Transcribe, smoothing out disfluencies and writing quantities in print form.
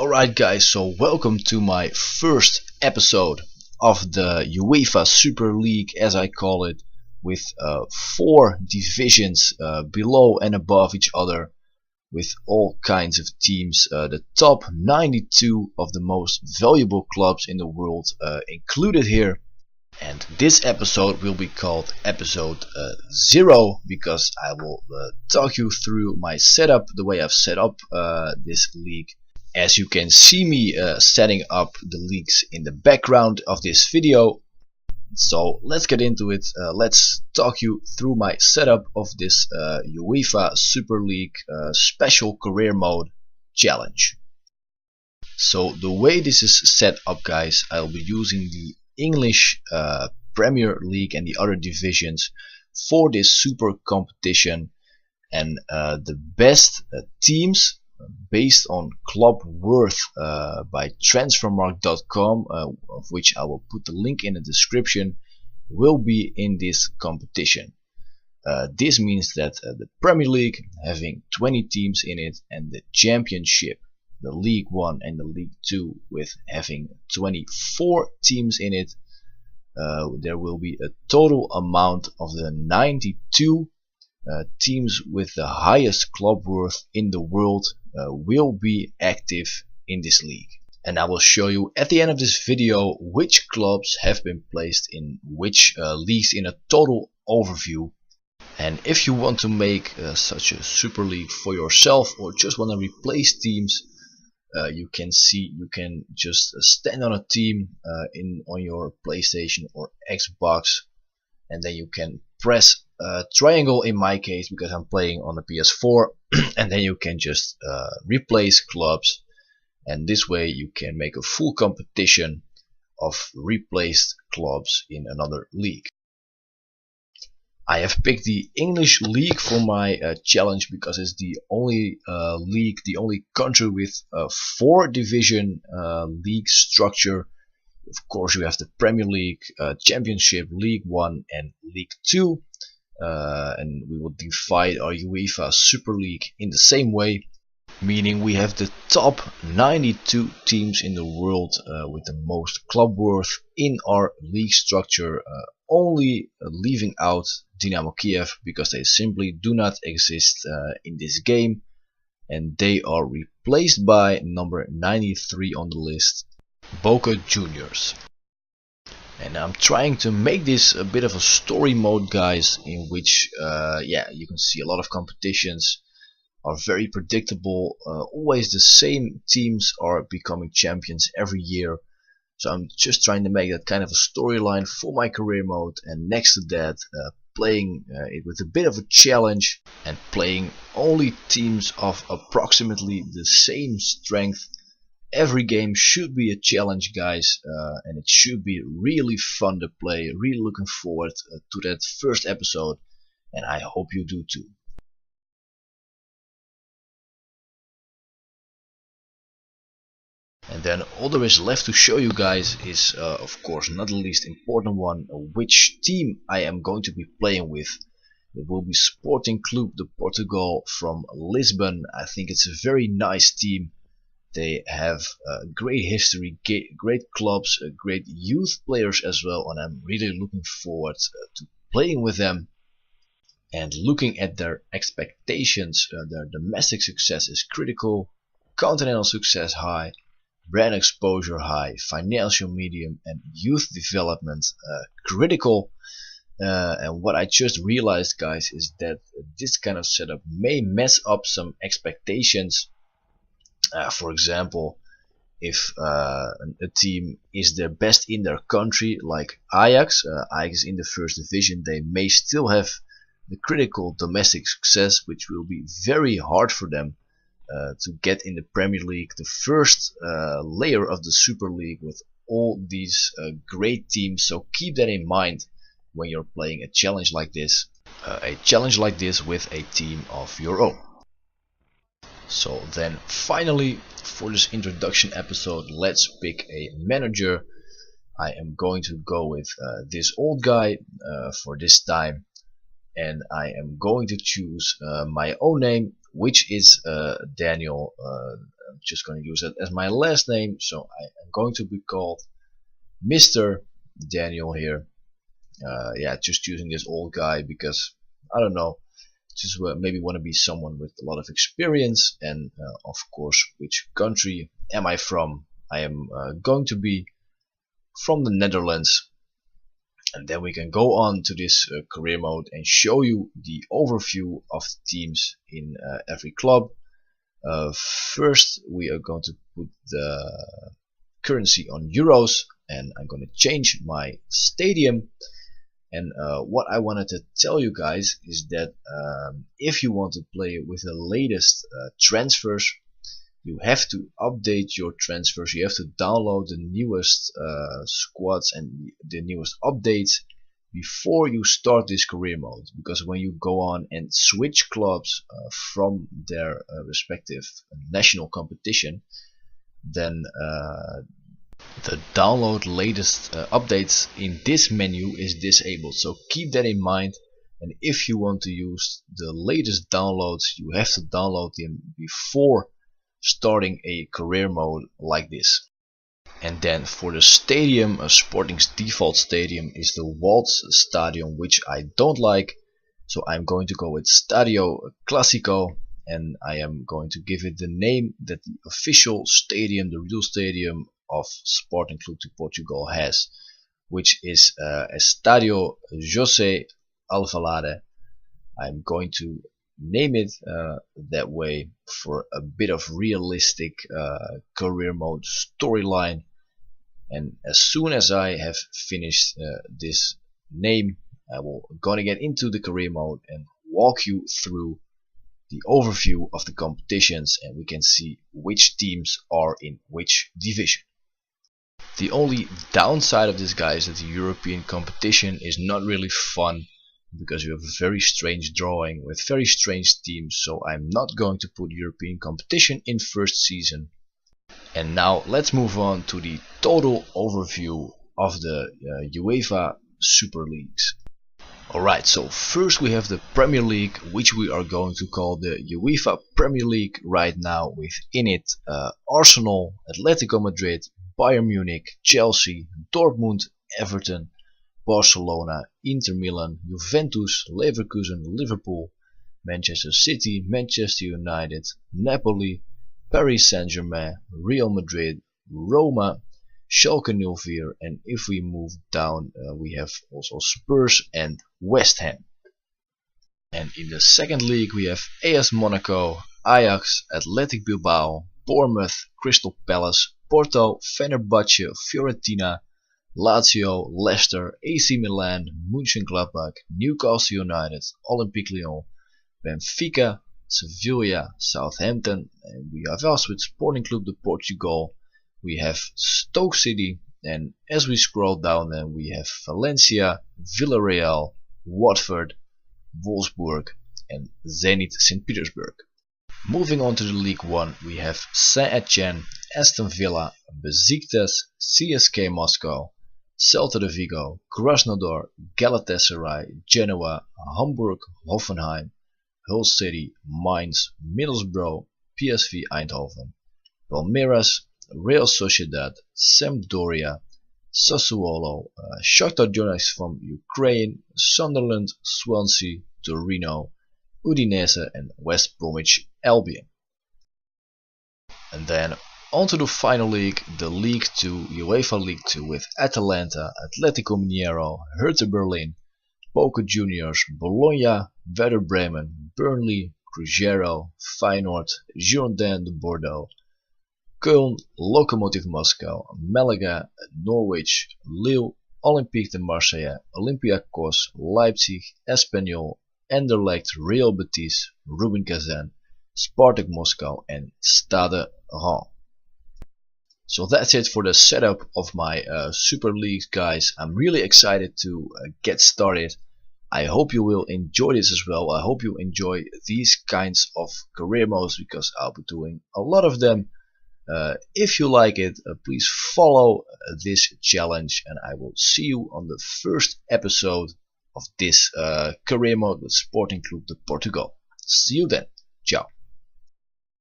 Alright guys, so welcome to my first episode of the UEFA Super League, as I call it, with 4 divisions below and above each other, with all kinds of teams, the top 92 of the most valuable clubs in the world included here. And this episode will be called episode 0, because I will talk you through my setup, the way I've set up this league. As you can see me setting up the leagues in the background of this video. So let's get into it. Let's talk you through my setup of this UEFA Super League special career mode challenge. So the way this is set up, guys, I'll be using the English Premier League and the other divisions for this super competition, and the best teams based on club worth by transfermarkt.com, of which I will put the link in the description, will be in this competition. This means that the Premier League having 20 teams in it, and the Championship, the League 1 and the League 2 with having 24 teams in it, there will be a total amount of the 92 teams with the highest club worth in the world will be active in this league. And I will show you at the end of this video which clubs have been placed in which leagues in a total overview. And if you want to make such a super league for yourself, or just want to replace teams, you can just stand on a team on your PlayStation or Xbox, and then you can press triangle in my case because I'm playing on the PS4, and then you can just replace clubs, and this way you can make a full competition of replaced clubs in another league. I have picked the English league for my challenge because it's the only league, the only country with a 4 division league structure. Of course, you have the Premier League, Championship, League 1 and League 2. And we will divide our UEFA Super League in the same way, meaning we have the top 92 teams in the world with the most club worth in our league structure, only leaving out Dynamo Kiev because they simply do not exist in this game, and they are replaced by number 93 on the list, Boca Juniors. And I'm trying to make this a bit of a story mode, guys, in which you can see a lot of competitions are very predictable. Always the same teams are becoming champions every year. So I'm just trying to make that kind of a storyline for my career mode, and next to that playing it with a bit of a challenge, and playing only teams of approximately the same strength. Every game should be a challenge, guys, and it should be really fun to play. Really looking forward to that first episode, and I hope you do too. And then all there is left to show you guys is, of course, not the least important one, which team I am going to be playing with. It will be Sporting Clube de Portugal from Lisbon. I think it's a very nice team. They have great history, great clubs, great youth players as well, and I'm really looking forward to playing with them. And looking at their expectations, their domestic success is critical, continental success high, brand exposure high, financial medium, and youth development critical. And what I just realized, guys, is that this kind of setup may mess up some expectations. For example, if a team is their best in their country, like Ajax, Ajax in the first division, they may still have the critical domestic success, which will be very hard for them to get in the Premier League, the first layer of the Super League with all these great teams. So keep that in mind when you're playing a challenge like this, with a team of your own. So then finally, for this introduction episode, let's pick a manager. I am going to go with this old guy for this time, and I am going to choose my own name, which is Daniel I'm just going to use that as my last name, so I am going to be called Mr. Daniel here. Yeah, just using this old guy because I don't know, just maybe want to be someone with a lot of experience, and of course, which country am I from? I am going to be from the Netherlands. And then we can go on to this career mode and show you the overview of the teams in every club. First we are going to put the currency on euros, and I'm going to change my stadium. And what I wanted to tell you guys is that if you want to play with the latest transfers, you have to update your transfers. You have to download the newest squads and the newest updates before you start this career mode, because when you go on and switch clubs from their respective national competition, then the download latest updates in this menu is disabled. So keep that in mind, and if you want to use the latest downloads, you have to download them before starting a career mode like this. And then for the stadium, Sporting's default stadium is the Waltz Stadium, which I don't like, so I'm going to go with Stadio Clásico, and I am going to give it the name that the official stadium, the real stadium of Sporting Clube de Portugal has, which is Estadio José Alvalade. I'm going to name it that way for a bit of realistic career mode storyline. And as soon as I have finished this name, I will gonna get into the career mode and walk you through the overview of the competitions, and we can see which teams are in which division. The only downside of this, guys, is that the European competition is not really fun, because you have a very strange drawing with very strange teams, so I'm not going to put European competition in first season. And now let's move on to the total overview of the UEFA Super Leagues. Alright, so first we have the Premier League, which we are going to call the UEFA Premier League right now, with in it Arsenal, Atletico Madrid, Bayern Munich, Chelsea, Dortmund, Everton, Barcelona, Inter Milan, Juventus, Leverkusen, Liverpool, Manchester City, Manchester United, Napoli, Paris Saint-Germain, Real Madrid, Roma, Schalke 04, and if we move down we have also Spurs and West Ham. And in the second league we have AS Monaco, Ajax, Athletic Bilbao, Bournemouth, Crystal Palace, Porto, Fenerbahce, Fiorentina, Lazio, Leicester, AC Milan, Mönchengladbach, Newcastle United, Olympique Lyon, Benfica, Sevilla, Southampton, and we have us with Sporting Clube de Portugal. We have Stoke City, and as we scroll down then we have Valencia, Villarreal, Watford, Wolfsburg, and Zenit St. Petersburg. Moving on to the League 1, we have Saint-Etienne, Aston Villa, Besiktas, CSK Moscow, Celta de Vigo, Krasnodar, Galatasaray, Genoa, Hamburg, Hoffenheim, Hull City, Mainz, Middlesbrough, PSV Eindhoven, Palmeiras, Real Sociedad, Sampdoria, Sassuolo, Shakhtar Donetsk from Ukraine, Sunderland, Swansea, Torino, Udinese, and West Bromwich Albion. And then onto the final league, the League 2, UEFA League 2, with Atalanta, Atletico Mineiro, Hertha Berlin, Boca Juniors, Bologna, Werder Bremen, Burnley, Cruzeiro, Feyenoord, Girondins de Bordeaux, Köln, Lokomotiv Moscow, Malaga, Norwich, Lille, Olympique de Marseille, Olympiacos, Leipzig, Espanyol, Anderlecht, Real Betis, Rubin Kazan, Spartak Moscow, and Stade Rennes. So that's it for the setup of my Super League, guys. I'm really excited to get started. I hope you will enjoy this as well. I hope you enjoy these kinds of career modes, because I'll be doing a lot of them. If you like it, please follow this challenge, and I will see you on the first episode of this career mode with Sporting Clube de Portugal. See you then. Ciao.